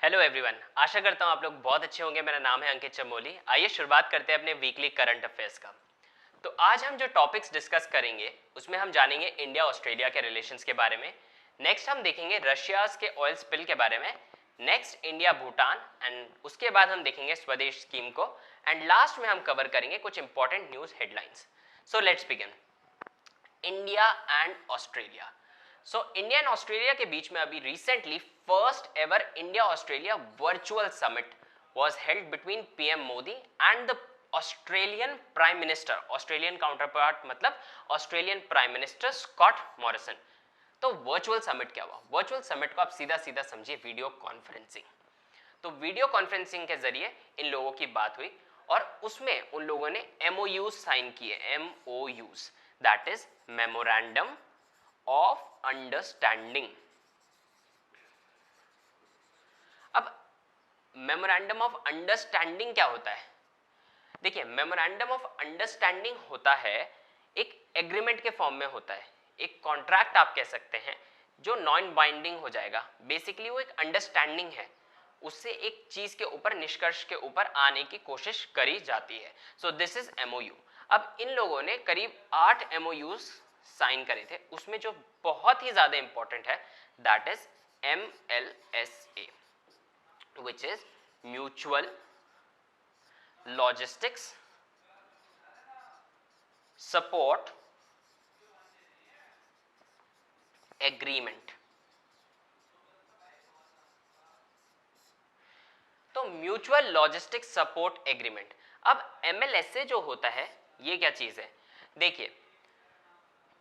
Hello everyone, आशा करता हूँ आप लोग बहुत अच्छे होंगे। मेरा नाम है अंकित चमोली। आइए शुरुआत करते हैं अपने वीकली करंट अफेयर्स का। तो आज हम जो टॉपिक्स डिस्कस करेंगे उसमें हम जानेंगे इंडिया ऑस्ट्रेलिया के रिलेशंस के बारे में। नेक्स्ट हम देखेंगे रशिया के ऑयल स्पिल के बारे में। नेक्स्ट इंडिया भूटान एंड उसके बाद हम देखेंगे स्वदेश स्कीम को। एंड लास्ट में हम कवर करेंगे कुछ important news headlines. So let's begin. India and Australia. So India and Australia के बीच में अभी recently first ever India Australia virtual summit was held between PM Modi and the Australian prime minister, Australian counterpart मतलब Australian prime minister Scott Morrison. तो virtual summit क्या हुआ? Virtual summit को आप सीधा सीधा समझिए वीडियो कॉन्फ्रेंसिंग। तो वीडियो कॉन्फ्रेंसिंग के जरिए इन लोगों की बात हुई और उसमें उन लोगों ने MOUs साइन किए। MOUs that is memorandum of understanding. अब मेमोरेंडम ऑफ अंडरस्टैंडिंग क्या होता है? देखिए, मेमोरेंडम ऑफ अंडरस्टैंडिंग होता है एक एग्रीमेंट के फॉर्म में होता है, एक कॉन्ट्रैक्ट आप कह सकते हैं जो नॉन बाइंडिंग हो जाएगा। बेसिकली वो एक अंडरस्टैंडिंग है, उससे एक चीज के ऊपर, निष्कर्ष के ऊपर आने की कोशिश करी जाती है। So this is MOU। अब इन लोगों ने करीब 8 MOUs साइन करे थे, उसमें जो बहुत ही ज्यादा इंपॉर्टेंट है that is MLSA which is mutual logistics support agreement। तो म्यूचुअल लॉजिस्टिक सपोर्ट एग्रीमेंट। अब MLSA जो होता है ये क्या चीज है? देखिए,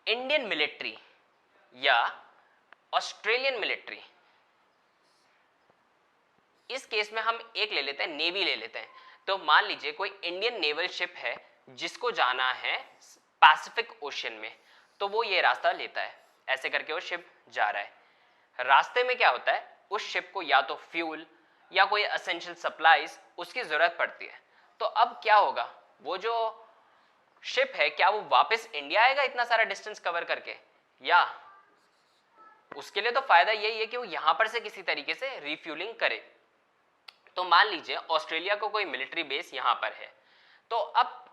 इंडियन मिलिट्री या ऑस्ट्रेलियन मिलिट्री, इस केस में हम एक ले लेते हैं, नेवी ले लेते हैं। तो मान लीजिए कोई इंडियन नेवल शिप है जिसको जाना है पैसिफिक ओशियन में, तो वो ये रास्ता लेता है, ऐसे करके वो शिप जा रहा है। रास्ते में क्या होता है, उस शिप को या तो फ्यूल या कोई एसेंशियल सप्लाईज उसकी जरूरत पड़ती है। तो अब क्या होगा, वो जो शिप है क्या वो वापस इंडिया आएगा इतना सारा डिस्टेंस कवर करके? या उसके लिए तो फायदा यही है कि वो यहां पर से किसी तरीके से रिफ्यूलिंग करे। तो मान लीजिए ऑस्ट्रेलिया को कोई मिलिट्री बेस यहां पर है, तो अब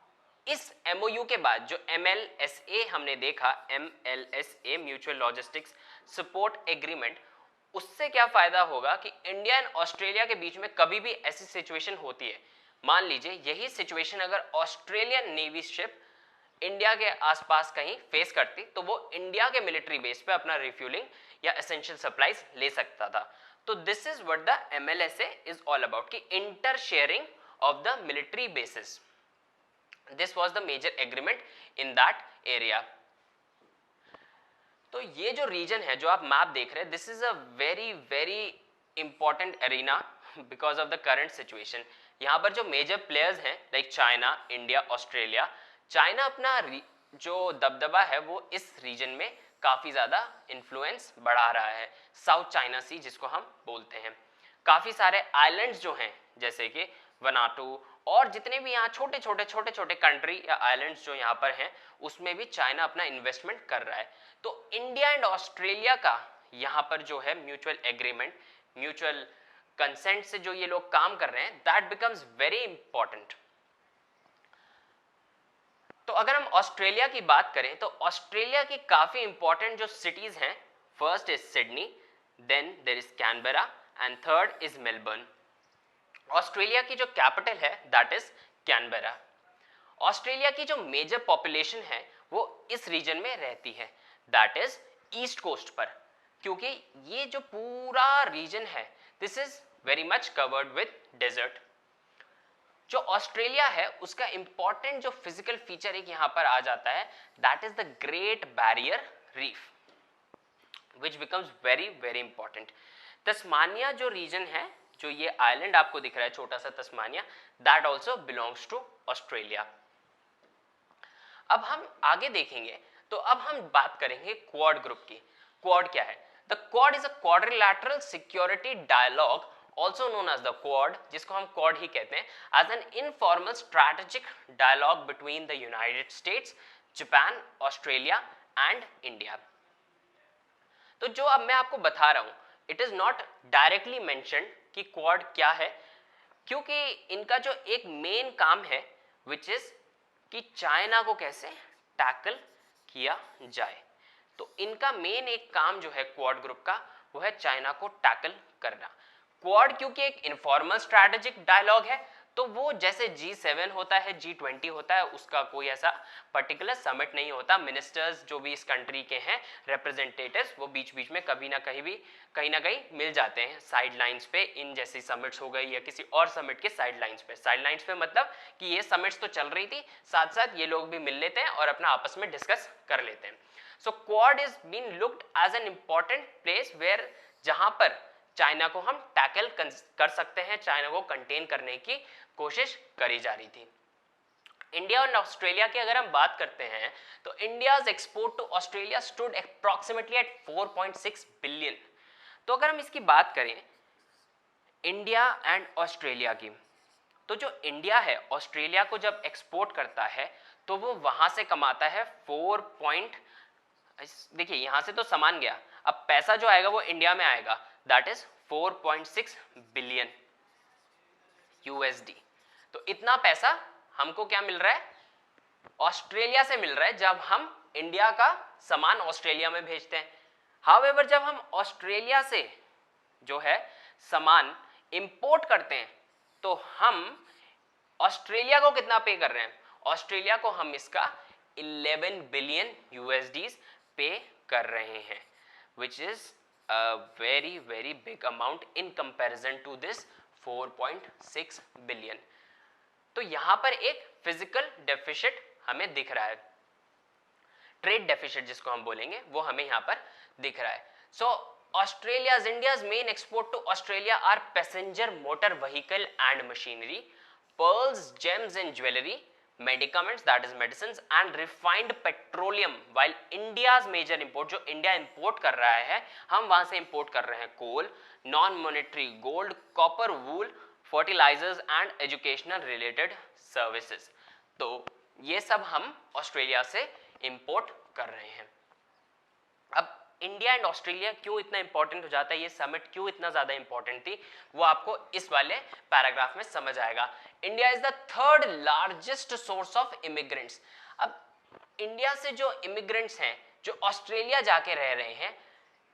इस MOU के बाद जो MLSA हमने देखा, MLSA mutual logistics support agreement, उससे क्या फायदा होगा कि इंडिया एंड ऑस्ट्रेलिया के बीच में कभी भी ऐसी सिचुएशन होती है, मान लीजिए यही सिचुएशन अगर ऑस्ट्रेलियन नेवी शिप इंडिया के आसपास कहीं फेस करती, तो वो इंडिया के मिलिट्री बेस पे अपना रिफ्यूलिंग या एसेंशियल सप्लाईज ले सकता था। तो this is what the MLSA is all about, कि inter sharing of the military basis. This was the major agreement in that area. तो ये जो रीजन है जो आप मैप देख रहे हैं, this is a very very important arena because of the current situation. यहाँ पर जो मेजर प्लेयर्स हैं like China, India, Australia, China अपना जो दबदबा है वो इस रीजन में काफ़ी ज़्यादा इन्फ्लुएंस बढ़ा रहा है। साउथ चाइना सी जिसको हम बोलते हैं, काफ़ी सारे आइलैंड्स जो हैं जैसे कि वनाटू और जितने भी यहाँ छोटे छोटे कंट्री या आइलैंड्स जो यहाँ पर हैं, उसमें भी चाइना अपना इन्वेस्टमेंट कर रहा है। तो इंडिया एंड ऑस्ट्रेलिया का यहाँ पर जो है म्यूचुअल एग्रीमेंट, म्यूचुअल कंसेंट से जो ये लोग काम कर रहे हैं, दैट बिकम्स वेरी इंपॉर्टेंट। तो अगर हम ऑस्ट्रेलिया की बात करें तो ऑस्ट्रेलिया की काफी इंपॉर्टेंट जो सिटीज हैं, first is Sydney, then there is Canberra and third is Melbourne. Australia की जो कैपिटल है दैट इज कैनबरा। ऑस्ट्रेलिया की जो मेजर पॉपुलेशन है वो इस रीजन में रहती है, दैट इज ईस्ट कोस्ट पर, क्योंकि ये जो पूरा रीजन है this is very much covered with desert. जो ऑस्ट्रेलिया है उसका इंपॉर्टेंट जो फिजिकल फीचर एक यहां पर आ जाता है that is the great barrier reef which becomes very very important. Tasmania जो रीजन है, जो ये आइलैंड आपको दिख रहा है छोटा सा Tasmania, that also belongs to Australia. अब हम आगे देखेंगे तो अब हम बात करेंगे क्वाड ग्रुप की। क्वाड क्या है? The Quad is a quadrilateral security dialogue also known as the Quad, जिसको हम क्वाड ही कहते हैं, as an informal strategic dialogue between the United States, Japan, Australia and India. तो जो अब मैं आपको बता रहा हूं, it is not directly mentioned कि क्वाड क्या है, क्योंकि इनका जो एक मेन काम है विच इज कि चाइना को कैसे टैकल किया जाए। तो इनका मेन एक काम जो है क्वाड ग्रुप का वो है चाइना को टैकल करना। क्वाड क्योंकि एक इनफॉर्मल स्ट्रैटेजिक डायलॉग है, तो वो जैसे G7 होता है, G20 होता है, उसका कोई ऐसा पर्टिकुलर समिट नहीं होता। मिनिस्टर्स जो भी इस कंट्री के हैं, रिप्रेजेंटेटिव्स, वो बीच बीच में कहीं ना कहीं मिल जाते हैं साइड लाइन्स पे, इन जैसी समिट्स हो गई या किसी और समिट के साइड लाइन्स पे। साइड लाइन्स पे मतलब कि ये समिट्स तो चल रही थी, साथ साथ ये लोग भी मिल लेते हैं और अपना आपस में डिस्कस कर लेते हैं। So quad is been looked as an important place where, जहां पर चाइना को हम टैकल कर सकते हैं, चाइना को कंटेन करने की कोशिश करी जा रही थी। इंडिया और ऑस्ट्रेलिया की अगर हम बात करते हैं तो India's export to Australia stood approximately at 4.6 billion. तो अगर हम इसकी बात करें इंडिया एंड ऑस्ट्रेलिया की, तो जो इंडिया है ऑस्ट्रेलिया को जब एक्सपोर्ट करता है तो वो वहां से कमाता है देखिए यहां से तो सामान गया, अब पैसा जो आएगा वो इंडिया में आएगा, दैट इज 4.6 बिलियन यूएसडी। तो इतना पैसा हमको क्या मिल रहा है, ऑस्ट्रेलिया से मिल रहा है जब हम इंडिया का सामान ऑस्ट्रेलिया में भेजते हैं। हाउएवर जब हम ऑस्ट्रेलिया से जो है सामान इंपोर्ट करते हैं तो हम ऑस्ट्रेलिया को कितना पे कर रहे हैं, ऑस्ट्रेलिया को हम इसका 11 बिलियन यूएसडी पे कर रहे हैं, which is a very big amount in comparison to this 4.6 billion. तो यहां पर एक फिजिकल डेफिसिट हमें दिख रहा है, ट्रेड डेफिसिट जिसको हम बोलेंगे, वो हमें यहां पर दिख रहा है। So Australia's India's main export to Australia are passenger motor vehicle and machinery, pearls, gems and jewellery, medicaments that is medicines and refined petroleum, while India's major import, जो इंडिया इंपोर्ट कर रहा है, हम वहां से इंपोर्ट कर रहे हैं coal, non monetary gold, copper, wool, fertilisers and educational related services. तो ये सब हम ऑस्ट्रेलिया से इंपोर्ट कर रहे हैं। अब इंडिया एंड ऑस्ट्रेलिया क्यों इतना इंपॉर्टेंट हो जाता है, ये समिट क्यों इतना ज्यादा इंपॉर्टेंट थी, वो आपको इस वाले पैराग्राफ में समझ आएगा। India is the third largest source of immigrants. अब इंडिया से जो इमिग्रेंट्स हैं जो ऑस्ट्रेलिया जाके रह रहे हैं,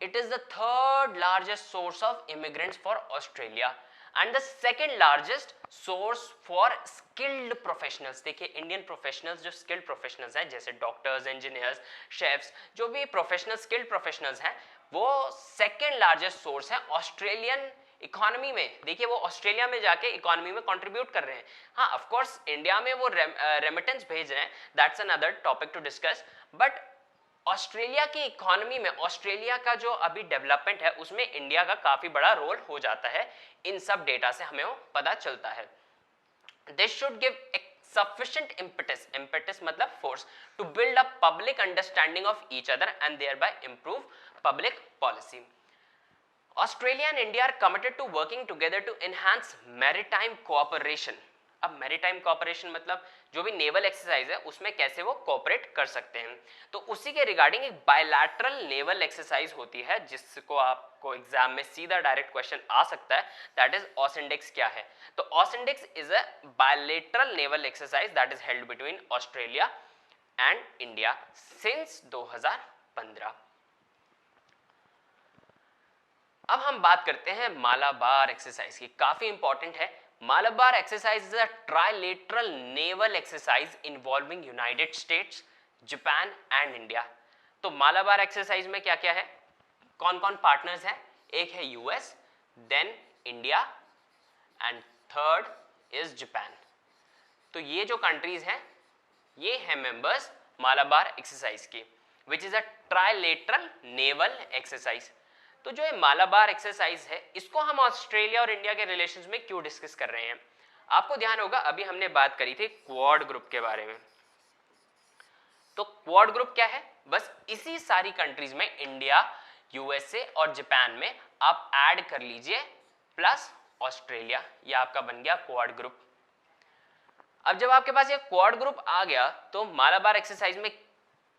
it is the third largest source of immigrants for Australia and the second largest source for skilled professionals. देखिए इंडियन प्रोफेशनल्स जो स्किल्ड प्रोफेशनल्स हैं जैसे डॉक्टर्स, इंजीनियर्स, शेफ्स, जो भी प्रोफेशनल स्किल्ड प्रोफेशनल्स हैं, वो सेकेंड लार्जेस्ट सोर्स है Australian economy में। देखिए वो ऑस्ट्रेलिया में जाके इकोनॉमी में कंट्रीब्यूट कर रहे हैं। हाँ ऑफ कोर्स इंडिया में वो रेमिटेंस भेज रहे हैं, that's another topic to discuss, but Australia की इकोनॉमी में ऑस्ट्रेलिया का जो अभी डेवलपमेंट है उसमें इंडिया का काफी बड़ा रोल हो जाता है। इन सब डेटा से हमें वो पता चलता है। This should give sufficient impetus मतलब force to build up public understanding of each other and thereby improve public policy. Australia and India are committed to working together to enhance maritime cooperation. अब maritime corporation मतलब जो भी naval exercise है उसमें कैसे वो cooperate कर सकते हैं, तो उसी के रिगार्डिंग एक बायलैटरल नेवल एक्सरसाइज होती है जिसको आपको एग्जाम में सीधा डायरेक्ट क्वेश्चन आ सकता है, दैट इज ऑसिंडेक्स। क्या है, तो AUSINDEX is a bilateral naval exercise that is held between Australia and India since 2015। अब हम बात करते हैं मालाबार एक्सरसाइज की, काफी इंपॉर्टेंट है। Malabar exercise is a trilateral naval exercise involving United States, Japan and India. तो मालाबार एक्सरसाइज में क्या क्या है, कौन कौन पार्टनर्स हैं, एक है US, then India and third is Japan. तो ये जो कंट्रीज हैं ये हैं मेंबर्स मालाबार एक्सरसाइज की, which is a trilateral naval exercise. तो जो ये मालाबार एक्सरसाइज है इसको हम ऑस्ट्रेलिया और इंडिया के रिलेशंस में क्यों डिस्कस कर रहे हैं, आपको ध्यान होगा अभी हमने बात करी थी क्वाड ग्रुप के बारे में। तो क्वाड ग्रुप क्या है, बस इसी सारी कंट्रीज में इंडिया, यूएसए और जापान में आप ऐड कर लीजिए प्लस ऑस्ट्रेलिया, ये आपका बन गया क्वाड ग्रुप। अब जब आपके पास ये क्वाड ग्रुप आ गया तो मालाबार एक्सरसाइज में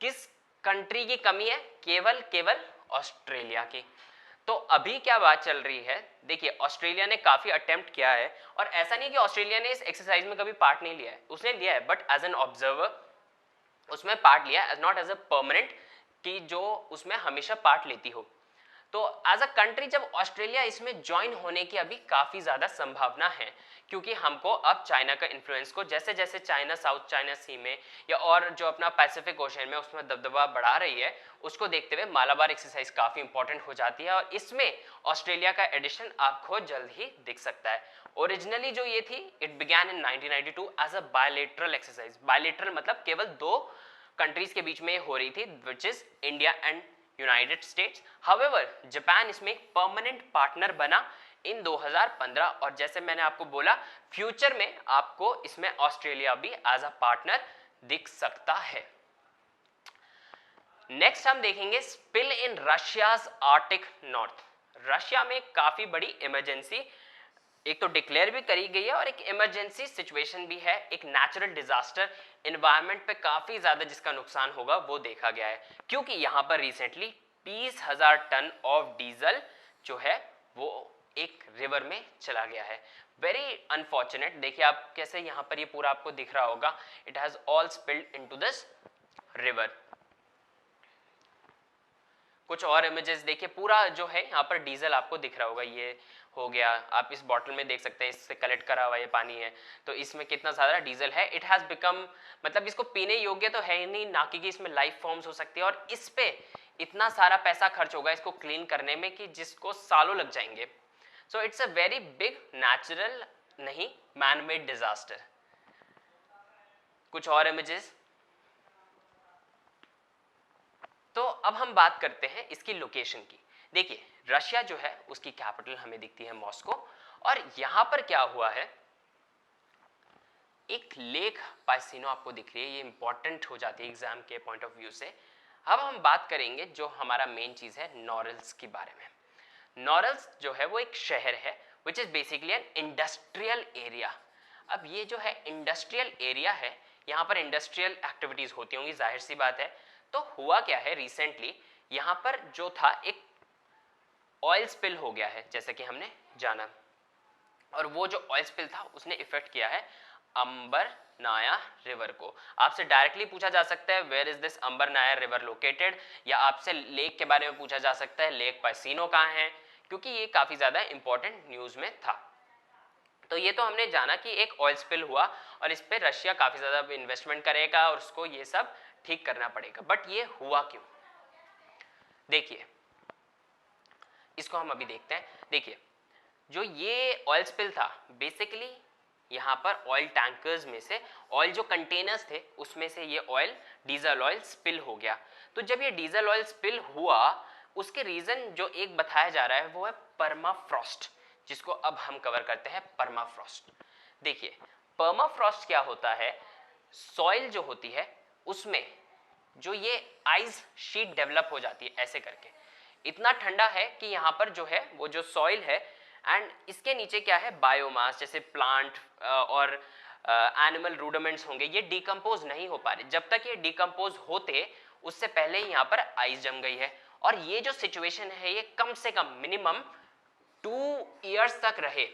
किस कंट्री की कमी है, केवल ऑस्ट्रेलिया की। तो अभी क्या बात चल रही है, देखिए ऑस्ट्रेलिया ने काफी अटेम्प्ट किया है, और ऐसा नहीं कि ऑस्ट्रेलिया ने इस एक्सरसाइज में कभी पार्ट नहीं लिया है, उसने लिया है, बट एज एन ऑब्जर्वर उसमें पार्ट लिया, as not as a permanent कि जो उसमें हमेशा पार्ट लेती हो। तो एज अ कंट्री जब ऑस्ट्रेलिया इसमें ज्वाइन होने की अभी काफ़ी ज़्यादा संभावना है, क्योंकि हमको अब चाइना का इन्फ्लुएंस को जैसे जैसे चाइना साउथ चाइना सी में या और जो अपना पैसिफिक ओशन में उसमें दबदबा बढ़ा रही है, उसको देखते हुए मालाबार एक्सरसाइज काफ़ी इंपॉर्टेंट हो जाती है, और इसमें ऑस्ट्रेलिया का एडिशन आपको जल्द ही दिख सकता है। ओरिजिनली जो ये थी, it began in 1992 as a bilateral exercise. Bilateral मतलब केवल दो कंट्रीज के बीच में हो रही थी, which is India and United states. However Japan इसमें एक परमानेंट पार्टनर बना इन 2015, और जैसे मैंने आपको बोला फ्यूचर में आपको इसमें ऑस्ट्रेलिया भी एज अ पार्टनर दिख सकता है। नेक्स्ट हम देखेंगे स्पिल इन रशियाज आर्टिक नॉर्थ। रशिया में काफी बड़ी इमरजेंसी एक तो डिक्लेयर भी करी गई है, और एक इमरजेंसी सिचुएशन भी है, एक नेचुरल डिजास्टर एनवायरनमेंट पे काफी ज्यादा जिसका नुकसान होगा वो देखा गया है, क्योंकि यहां पर रिसेंटली 20,000 टन ऑफ डीजल जो है वो एक रिवर में चला गया है। Very unfortunate. देखिए आप कैसे यहाँ पर ये पूरा आपको दिख रहा होगा, it has all spilled into this river. कुछ और इमेजेस देखिए, पूरा जो है यहाँ पर डीजल आपको दिख रहा होगा, ये हो गया, आप इस बॉटल में देख सकते हैं, इससे कलेक्ट करा हुआ ये पानी है, तो इसमें कितना ज़्यादा डीजल है। इट हैज़ बिकम, मतलब इसको पीने योग्य तो है ही नहीं, ना कि इसमें लाइफ फॉर्म्स हो सकती है, और इस पे इतना सारा पैसा खर्च होगा इसको क्लीन करने में कि जिसको सालों लग जाएंगे। So it's a very big natural नहीं मैन मेड डिजास्टर। कुछ और इमेजेस, तो अब हम बात करते हैं इसकी लोकेशन की। देखिए रशिया जो है उसकी कैपिटल हमें दिखती है मॉस्को, और यहां पर क्या हुआ है, एक लेक पाइसिनो आपको दिख रही है, ये इंपॉर्टेंट हो जाती है एग्जाम के पॉइंट ऑफ व्यू से। अब हम बात करेंगे जो हमारा मेन चीज है नॉरल्स के बारे में। नॉरल्स जो है वो एक शहर है which is basically an industrial area. अब ये जो है इंडस्ट्रियल एरिया है, यहाँ पर इंडस्ट्रियल एक्टिविटीज होती होंगी, जाहिर सी बात है। तो हुआ क्या है, रिसेंटली यहाँ पर जो था एक ऑयल स्पिल हो गया है, जैसे कि हमने जाना, और वो जो ऑयल स्पिल था उसने इफेक्ट किया है अंबर नाया रिवर को। आपसे डायरेक्टली पूछा जा सकता है वेयर इज दिस अंबर नाया रिवर लोकेटेड, या आपसे लेक के बारे में पूछा जा सकता है लेक पाइसिनो कहाँ है, क्योंकि ये काफी ज्यादा इंपॉर्टेंट न्यूज में था। तो ये तो हमने जाना कि एक ऑयल स्पिल हुआ और इस पे रशिया काफी ज्यादा इन्वेस्टमेंट करेगा और उसको ये सब ठीक करना पड़ेगा, बट ये हुआ क्यों, देखिए इसको हम अभी देखते हैं। देखिए जो ये ऑयल स्पिल था, बेसिकली यहाँ पर ऑयल टैंकर्स में से ऑयल जो कंटेनर्स थे उसमें से ये ऑयल डीजल ऑयल स्पिल हो गया। तो जब ये डीजल ऑयल स्पिल हुआ, उसके रीजन जो एक बताया जा रहा है वो है परमाफ्रॉस्ट, जिसको अब हम कवर करते हैं परमाफ्रॉस्ट। देखिए परमाफ्रॉस्ट क्या होता है, सॉइल जो होती है उसमें जो ये आइस शीट डेवलप हो जाती है ऐसे करके, इतना ठंडा है कि यहाँ पर जो है वो जो सॉइल है एंड इसके नीचे क्या है बायोमास, जैसे प्लांट और एनिमल रूडमेंट्स होंगे, ये डिकम्पोज नहीं हो पा रहे। जब तक ये डिकम्पोज होते उससे पहले ही यहाँ पर आइस जम गई है, और ये जो सिचुएशन है ये कम से कम मिनिमम 2 इयर्स तक रहे।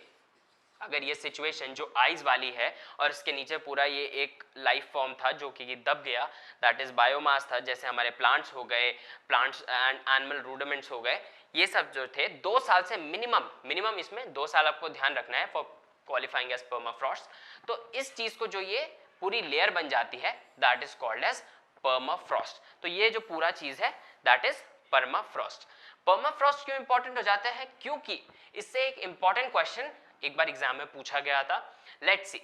अगर ये सिचुएशन जो आइस वाली है और इसके नीचे पूरा ये एक लाइफ फॉर्म था जो कि दब गया, दैट इज बायोमास था, जैसे हमारे प्लांट्स हो गए, प्लांट्स एंड एनिमल रूडमेंट्स हो गए, ये सब जो थे 2 साल से मिनिमम इसमें 2 साल आपको ध्यान रखना है फॉर क्वालिफाइंग एज परमाफ्रॉस्ट। तो इस चीज को जो ये पूरी लेयर बन जाती है that is called as permafrost. तो ये जो पूरा चीज है दैट इज परमाफ्रॉस्ट। परमाफ्रॉस्ट क्यों इंपॉर्टेंट हो जाता है, क्योंकि इससे एक इंपॉर्टेंट क्वेश्चन एक बार एग्जाम में पूछा गया था। Let's see,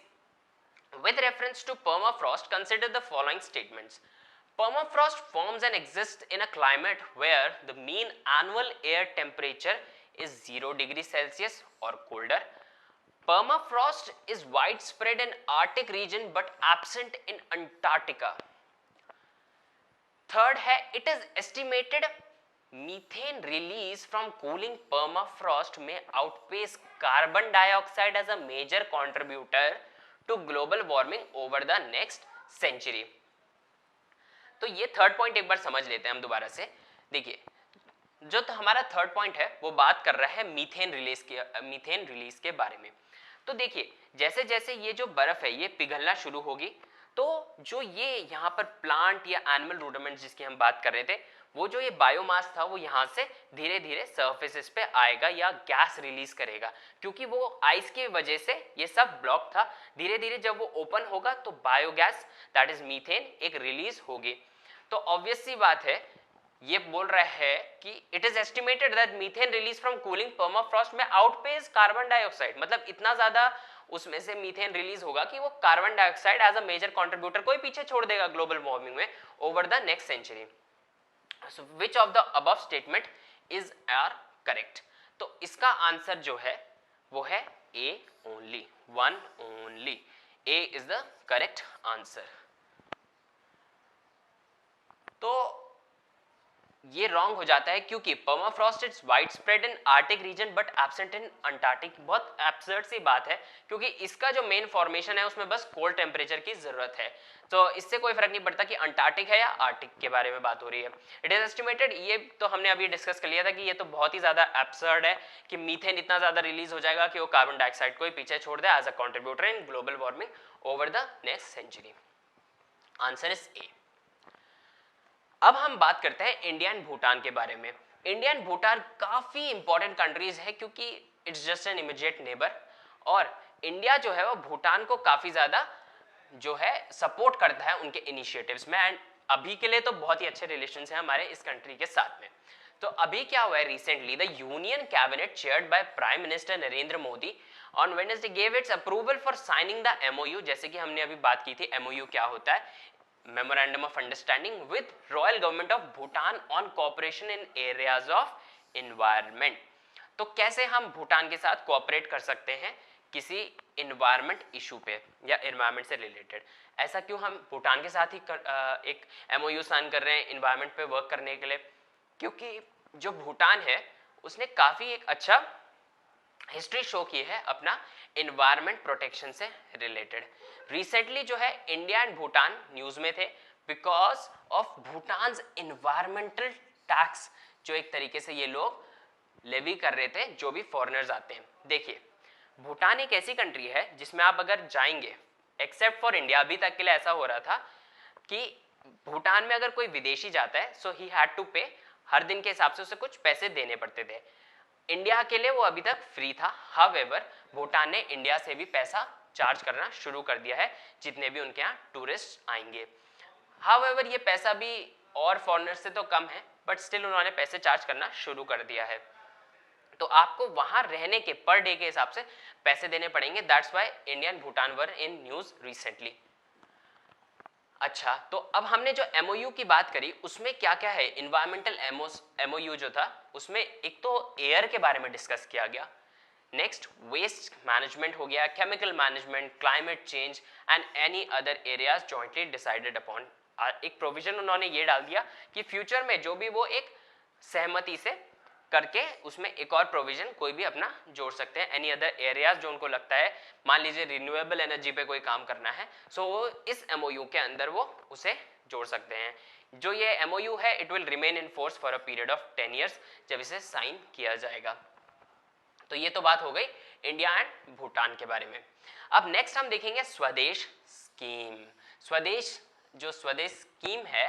with reference to permafrost, consider the following statements. Permafrost forms and exists in a climate where the mean annual air temperature is 0 degrees Celsius or colder. Permafrost is widespread in Arctic region but absent in Antarctica. Third है, it is estimated methane release from cooling permafrost may outpace carbon dioxide as a major contributor to global warming over the next century. तो ये third point एक बार समझ लेते हैं हम दोबारा से। देखिए जो तो हमारा थर्ड पॉइंट है वो बात कर रहा है मीथेन रिलीज के बारे में। तो देखिए जैसे जैसे ये जो बर्फ है ये पिघलना शुरू होगी तो जो ये यहाँ पर प्लांट या एनिमल रूडिमेंट जिसकी हम बात कर रहे थे वो जो ये बायोमास था वो यहाँ से धीरे धीरे सर्फेसिस पे आएगा या गैस रिलीज करेगा, क्योंकि वो आइस की वजह से ये सब ब्लॉक था। धीरे धीरे जब वो ओपन होगा तो बायोगैस दैट इज मीथेन एक रिलीज होगी। तो ऑब्वियस सी बात है ये बोल रहा है कि it is estimated that methane release from cooling permafrost में आउटपेस कार्बन डाइऑक्साइड, मतलब इतना ज्यादा उसमें से मीथेन रिलीज होगा कि वो carbon dioxide as a major contributor को ही पीछे छोड़ देगा ग्लोबल वार्मिंग में over the next century. So which of the above statement is are correct? तो इसका आंसर जो है वो है A only, one only. A is the correct answer. तो ये रॉन्ग हो जाता है क्योंकि permafrost is widespread in Arctic region but absent in Antarctic. बहुत एब्सर्ड सी बात है क्योंकि इसका जो मेन फॉर्मेशन है उसमें बस कोल्ड टेम्परेचर की जरूरत है, तो इससे कोई फर्क नहीं पड़ता कि अंटार्कटिक है या आर्टिक के बारे में बात हो रही है। इट इज एस्टिमेटेड, ये तो हमने अभी डिस्कस कर लिया था कि ये तो बहुत ही ज्यादा एब्सर्ड है कि मीथेन इतना ज्यादा रिलीज हो जाएगा कि वो कार्बन डाइऑक्साइड को ही पीछे छोड़ दे as a contributor in global warming over the next century. Answer is A. अब हम बात करते हैं इंडिया एंड भूटान के बारे में। इंडिया एंड भूटान काफी इंपॉर्टेंट कंट्रीज है क्योंकि it's just an immediate neighbour, और इंडिया जो है वो भूटान को काफी ज्यादा जो है सपोर्ट करता है उनके इनिशिएटिव्स में, एंड अभी के लिए तो बहुत ही अच्छे रिलेशंस हैं हमारे इस कंट्री के साथ में। तो अभी क्या हुआ है recently, the union cabinet chaired by prime minister Narendra Modi on Wednesday gave it's approval for signing the MOU. जैसे कि हमने अभी बात की थी एमओयू क्या होता है, memorandum of understanding with royal government of Bhutan on cooperation in areas of environment. तो कैसे हम भूटान के साथ कोऑपरेट कर सकते हैं किसी इन्वायरमेंट इशू पे या इन्वायरमेंट से रिलेटेड। ऐसा क्यों हम भूटान के साथ ही एक एमओयू साइन कर रहे हैं इन्वायरमेंट पे वर्क करने के लिए, क्योंकि जो भूटान है उसने काफ़ी एक अच्छा हिस्ट्री शो की है अपना इन्वायरमेंट प्रोटेक्शन से रिलेटेड। रिसेंटली जो है इंडिया एंड भूटान न्यूज़ में थे because of Bhutan environmental tax, जो एक तरीके से ये लोग लेवी कर रहे थे जो भी फॉरेनर्स आते हैं। देखिए भूटान एक ऐसी कंट्री है जिसमें आप अगर जाएंगे, एक्सेप्ट फॉर इंडिया अभी तक के लिए ऐसा हो रहा था कि भूटान में अगर कोई विदेशी जाता है सो ही हैड टू पे, हर दिन के हिसाब से उसे कुछ पैसे देने पड़ते थे। इंडिया के लिए वो अभी तक फ्री था, हाउएवर भूटान ने इंडिया से भी पैसा चार्ज करना शुरू कर दिया है जितने भी उनके यहाँ टूरिस्ट आएंगे। हाउएवर ये पैसा भी और फॉरेनर्स से तो कम है बट स्टिल उन्होंने पैसे चार्ज करना शुरू कर दिया है, तो आपको वहां रहने के पर डे के हिसाब से पैसे देने पड़ेंगे। That's why India and Bhutan were in news recently. अच्छा, तो अब हमने जो एमओयू की बात करी उसमें क्या क्या है, इन्वायरमेंटल एमओयू जो था उसमें एक तो एयर के बारे में डिस्कस किया गया, नेक्स्ट वेस्ट मैनेजमेंट हो गया, chemical management, climate change and any other areas jointly decided upon. एक प्रोविजन उन्होंने ये डाल दिया कि फ्यूचर में जो भी वो एक सहमति से करके उसमें एक और प्रोविजन कोई भी अपना जोड़ सकते हैं, एनी अदर एरियाज जो उनको लगता है, मान लीजिए रिन्यूएबल एनर्जी पे कोई काम करना है सो वो इस एमओयू के अंदर वो उसे जोड़ सकते हैं। जो ये एमओयू है it will remain in force for a period of 10 years जब इसे साइन किया जाएगा। तो ये तो बात हो गई इंडिया एंड भूटान के बारे में। अब नेक्स्ट हम देखेंगे स्वदेश स्कीम। स्वदेश स्कीम है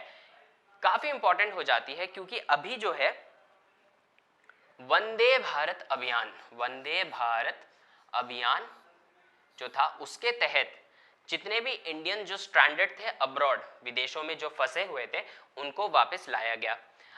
काफी इंपॉर्टेंट हो जाती है क्योंकि अभी जो है वंदे भारत अभियान जो था उसके तहत जितने भी इंडियन जो स्ट्रैंडेड थे अब्रॉड, विदेशों में जो फंसे हुए थे, उनको वापस लाया गया।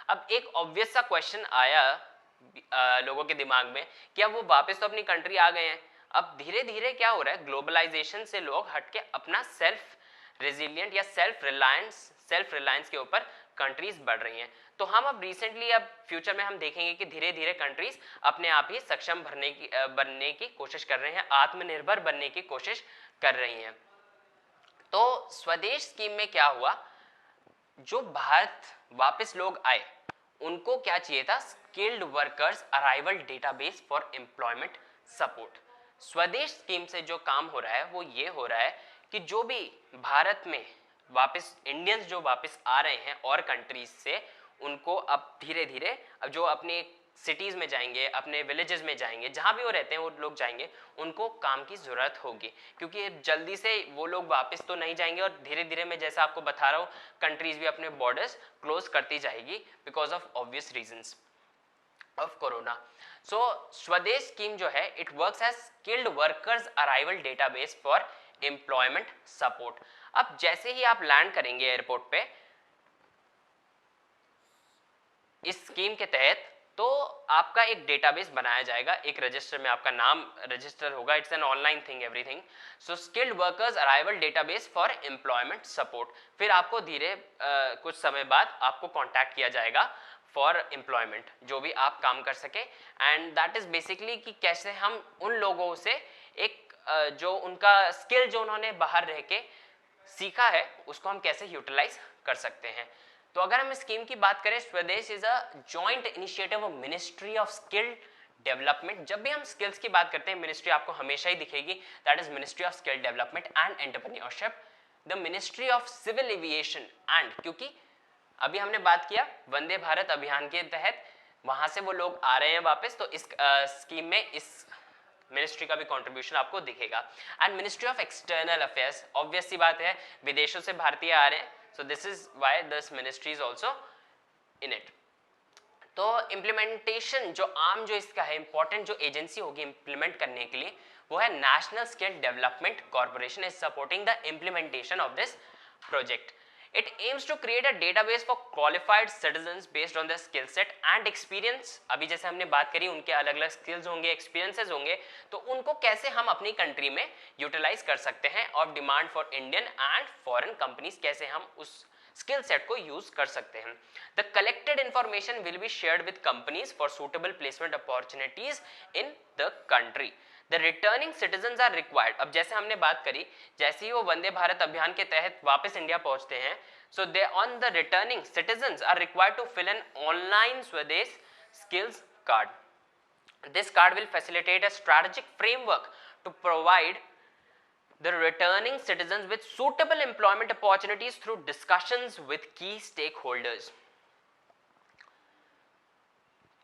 अब एक ऑब्वियस सा क्वेश्चन आया लोगों के दिमाग में कि अब वो वापस तो अपनी कंट्री आ गए हैं, अब धीरे धीरे क्या हो रहा है, ग्लोबलाइजेशन से लोग हटके अपना सेल्फ रेजिलियंट या सेल्फ रिलायंस के ऊपर कंट्रीज बढ़ रही हैं। तो हम अब रिसेंटली अब फ्यूचर में हम देखेंगे कि धीरे धीरे कंट्रीज अपने आप ही सक्षम बनने की कोशिश कर रहे हैं, आत्मनिर्भर बनने की कोशिश कर रही हैं। तो स्वदेश स्कीम में क्या हुआ, जो भारत वापस लोग आए उनको क्या चाहिए था, skilled workers arrival database for employment support. स्वदेश स्कीम से जो काम हो रहा है वो ये हो रहा है कि जो भी भारत में वापस इंडियंस जो वापस आ रहे हैं और कंट्रीज से, उनको अब धीरे धीरे अब जो अपने सिटीज़ में जाएंगे, अपने विलेजेस में जाएंगे, जहाँ भी वो रहते हैं वो लोग जाएंगे, उनको काम की ज़रूरत होगी, क्योंकि जल्दी से वो लोग वापस तो नहीं जाएंगे और धीरे धीरे मैं जैसा आपको बता रहा हूँ कंट्रीज़ भी अपने बॉर्डर्स क्लोज करती जाएगी because of obvious reasons of corona. So Swadesh scheme जो है it works as skilled workers arrival database for employment support. अब जैसे ही आप लैंड करेंगे एयरपोर्ट पे इस स्कीम के तहत, तो आपका एक डेटाबेस बनाया जाएगा, एक रजिस्टर में आपका नाम रजिस्टर होगा. It's an online thing everything. So skilled workers arrival database for employment support. फिर आपको धीरे कुछ समय बाद आपको कांटेक्ट किया जाएगा फॉर एम्प्लॉयमेंट, जो भी आप काम कर सके. एंड दैट इज बेसिकली कि कैसे हम उन लोगों से एक जो उनका स्किल जो उन्होंने बाहर रह के सीखा है उसको हम कैसे यूटिलाइज कर सकते हैं. तो अगर हम स्कीम की बात करें, स्वदेश is a joint initiative of ministry of skill development. जब भी हम स्किल्स की बात करते हैं मिनिस्ट्री आपको हमेशा ही दिखेगी, that is ministry of skill development and entrepreneurship. The ministry of civil aviation and, क्योंकि अभी हमने बात किया वंदे भारत अभियान के तहत वहां से वो लोग आ रहे हैं वापस, तो इस स्कीम में इस मिनिस्ट्री का भी कंट्रीब्यूशन आपको दिखेगा. And ministry of external affairs, obvious सी बात है विदेशों से भारतीय आ रहे हैं, so this is why this ministry is also in it. तो इम्प्लीमेंटेशन जो आम जो इसका है इंपॉर्टेंट जो एजेंसी होगी इम्प्लीमेंट करने के लिए वो है national skill development corporation is supporting the implementation of this project. It aims to create a database for qualified citizens based on their skill set and experience. अभी जैसे हमने बात करी उनके अलग अलग स्किल्स होंगे, एक्सपीरियंसेस होंगे, तो उनको कैसे हम अपनी कंट्री में यूटिलाइज कर सकते हैं और demand for Indian and foreign companies कैसे हम उस स्किल सेट को यूज कर सकते हैं. The collected information will be shared with companies for suitable placement opportunities in the country. The returning citizens are required. अब जैसे हमने बात करी, जैसे ही वो वंदे भारत अभियान के तहत वापस इंडिया पहुंचते हैं, so they on the returning citizens are required to fill an online Swadesh skills card. This card will facilitate a strategic framework to provide the returning citizens with suitable employment opportunities through discussions with key stakeholders.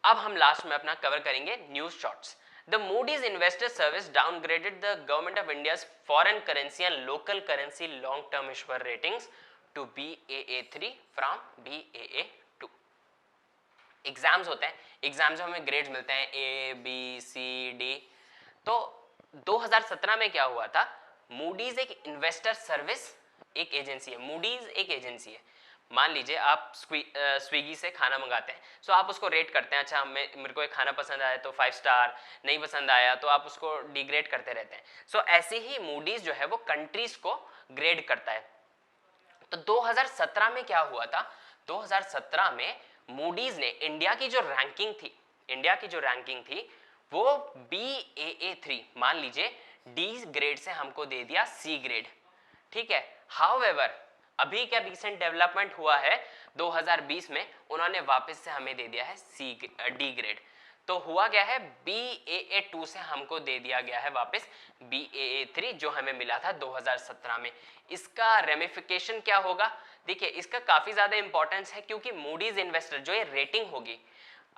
अब हम last में अपना cover करेंगे news shorts. The Moody's Investor Service downgraded the Government of India's foreign currency and local currency long-term issuer ratings to Baa3 from Baa2. Exams होते हैं, exams में हमें grades मिलते हैं A, B, C, D. तो 2017 में क्या हुआ था, मूडीज एक इन्वेस्टर सर्विस एक एजेंसी है. मूडीज एक एजेंसी है. मान लीजिए आप स्विगी से खाना मंगाते हैं, सो आप उसको रेट करते हैं, अच्छा मेरे को एक खाना पसंद आया तो 5 स्टार, नहीं पसंद आया तो आप उसको डिग्रेड करते रहते हैं. सो ऐसे ही मूडीज जो है वो कंट्रीज को ग्रेड करता है. तो 2017 में क्या हुआ था, 2017 में मूडीज ने इंडिया की जो रैंकिंग थी वो Baa3 मान लीजिए डी ग्रेड से हमको दे दिया सी ग्रेड. ठीक है. हाउएवर अभी क्या रिसेंट डेवलपमेंट हुआ है, 2020 में उन्होंने वापस से हमें दे दिया है डी ग्रेड. तो हुआ क्या है, Baa2 से हमको दे दिया गया है वापस Baa3 जो हमें मिला था 2017 में. इसका रेमिफिकेशन क्या होगा, देखिए इसका काफी ज्यादा इंपॉर्टेंस है, क्योंकि मूडीज इन्वेस्टर जो ये रेटिंग होगी,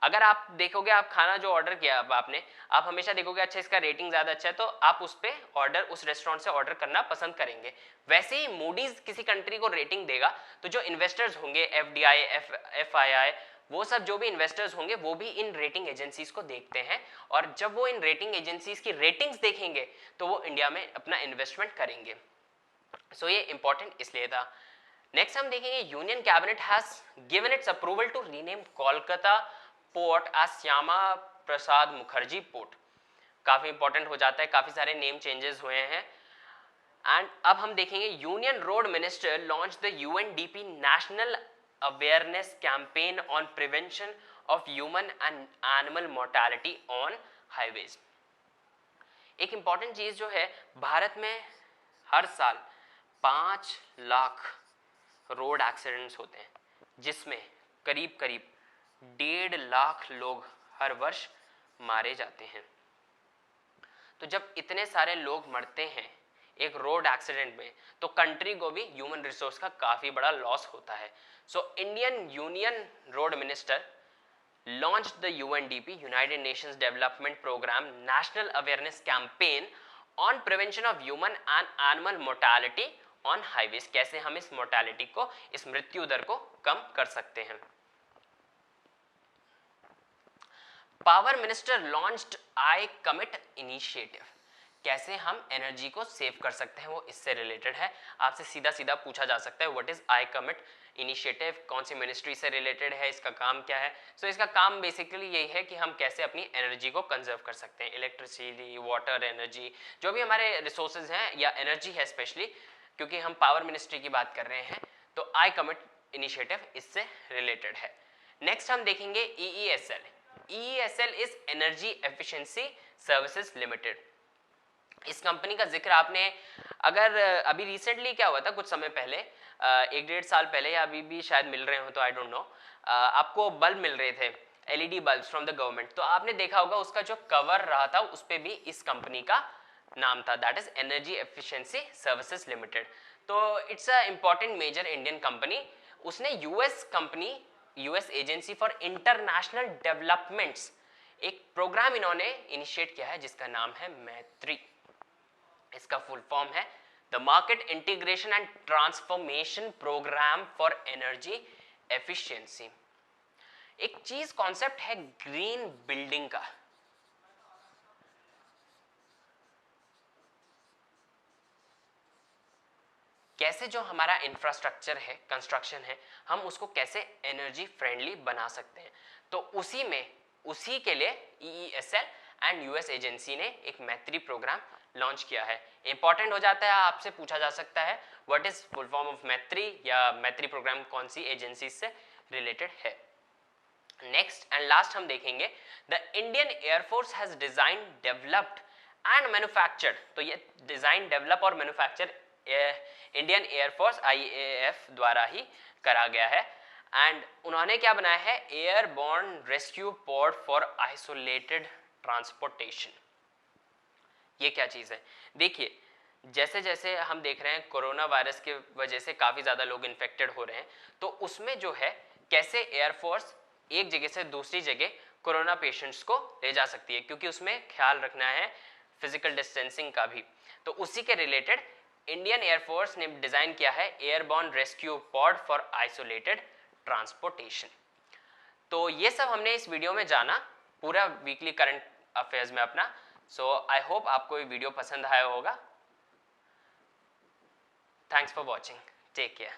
अगर आप देखोगे आप खाना जो ऑर्डर किया आपने, आप हमेशा देखोगे अच्छा इसका रेटिंग ज्यादा अच्छा है तो आप उस पे ऑर्डर उस रेस्टोरेंट से ऑर्डर करना पसंद करेंगे. वैसे ही मूडीज किसी कंट्री को रेटिंग देगा तो जो इन्वेस्टर्स होंगे FDI, FII, वो सब जो भी इन्वेस्टर्स होंगे वो भी इन रेटिंग एजेंसीज को देखते हैं, और जब वो इन रेटिंग एजेंसीज की रेटिंग्स देखेंगे तो वो इंडिया में अपना इन्वेस्टमेंट करेंगे. सो ये इंपॉर्टेंट इसलिए था. नेक्स्ट हम देखेंगे union cabinet has given its approval to rename Kolkata port as Shyama Prasad Mukherjee port. काफी इंपॉर्टेंट हो जाता है, काफी सारे नेम चेंजेस हुए हैं. एंड अब हम देखेंगे union road minister launch the UNDP national awareness campaign on prevention of human and animal mortality on highways. एक इंपॉर्टेंट चीज जो है, भारत में हर साल 5 लाख रोड एक्सीडेंट्स होते हैं, जिसमें करीब 1.5 लाख लोग हर वर्ष मारे जाते हैं. तो जब इतने सारे लोग मरते हैं, एक रोड एक्सीडेंट में, तो कंट्री को भी ह्यूमन रिसोर्स का काफ़ी बड़ा लॉस होता है। So Indian union road minister launched the UNDP, United Nations Development Program, National Awareness Campaign on Prevention of Human and Animal Mortality on Highways। कैसे हम इस मोर्टेलिटी को, इस मृत्यु दर को कम कर सकते हैं। Power minister launched I commit initiative. कैसे हम एनर्जी को सेव कर सकते हैं, वो इससे रिलेटेड है। आपसे सीधा सीधा पूछा जा सकता है what is I commit initiative, कौन सी मिनिस्ट्री से रिलेटेड है, इसका काम क्या है। सो इसका काम बेसिकली यही है कि हम कैसे अपनी एनर्जी को कंजर्व कर सकते हैं, इलेक्ट्रिसिटी, वाटर, एनर्जी, जो भी हमारे रिसोर्सेज हैं या एनर्जी है स्पेशली, क्योंकि हम पावर मिनिस्ट्री की बात कर रहे हैं, तो आई कमिट इनिशिएटिव इससे रिलेटेड है। नेक्स्ट हम देखेंगे EESL। EESL is energy efficiency services limited. इस कंपनी का जिक्र आपने, अगर अभी रिसेंटली क्या हुआ था कुछ समय पहले, 1-1.5 साल पहले, या अभी भी शायद मिल रहे हो तो आई डोंट नो, आपको बल्ब मिल रहे थे LED bulb from the government, तो आपने देखा होगा उसका जो कवर रहा था उस पर भी इस कंपनी का नाम था, that is energy efficiency services limited. तो it's a important major Indian company. उसने US agency for international developments, एक प्रोग्राम इन्होंने इनिशिएट किया है जिसका नाम है मैत्री। इसका फुल फॉर्म है the market integration and transformation programme for energy efficiency. एक चीज कॉन्सेप्ट है ग्रीन बिल्डिंग का। कैसे जो हमारा इंफ्रास्ट्रक्चर है, कंस्ट्रक्शन है, हम उसको कैसे एनर्जी फ्रेंडली बना सकते हैं। तो उसी के लिए EESL एंड यूएस एजेंसी ने एक मैत्री प्रोग्राम लॉन्च किया है। इंपॉर्टेंट हो जाता है, आपसे पूछा जा सकता है what is full form of मैत्री, या मैत्री प्रोग्राम कौन सी एजेंसी से रिलेटेड है। नेक्स्ट एंड लास्ट हम देखेंगे the Indian air force has design developed and manufactured. तो ये डिजाइन, डेवलप और मैन्युफैक्चर इंडियन एयरफोर्स IAF द्वारा ही करा गया है। एंड उन्होंने क्या बनाया है, airborne rescue pod for isolated transportation. ये क्या चीज़ है, देखिए जैसे जैसे हम देख रहे हैं कोरोना वायरस की वजह से काफ़ी ज़्यादा लोग इन्फेक्टेड हो रहे हैं, तो उसमें जो है कैसे एयरफोर्स एक जगह से दूसरी जगह कोरोना पेशेंट्स को ले जा सकती है, क्योंकि उसमें ख्याल रखना है फिजिकल डिस्टेंसिंग का भी। तो उसी के रिलेटेड इंडियन एयरफोर्स ने डिज़ाइन किया है airborne rescue pod for isolated transportation. तो ये सब हमने इस वीडियो में जाना, पूरा वीकली करंट अफेयर्स में अपना। सो आई होप आपको ये वीडियो पसंद आया होगा। Thanks for watching, take care.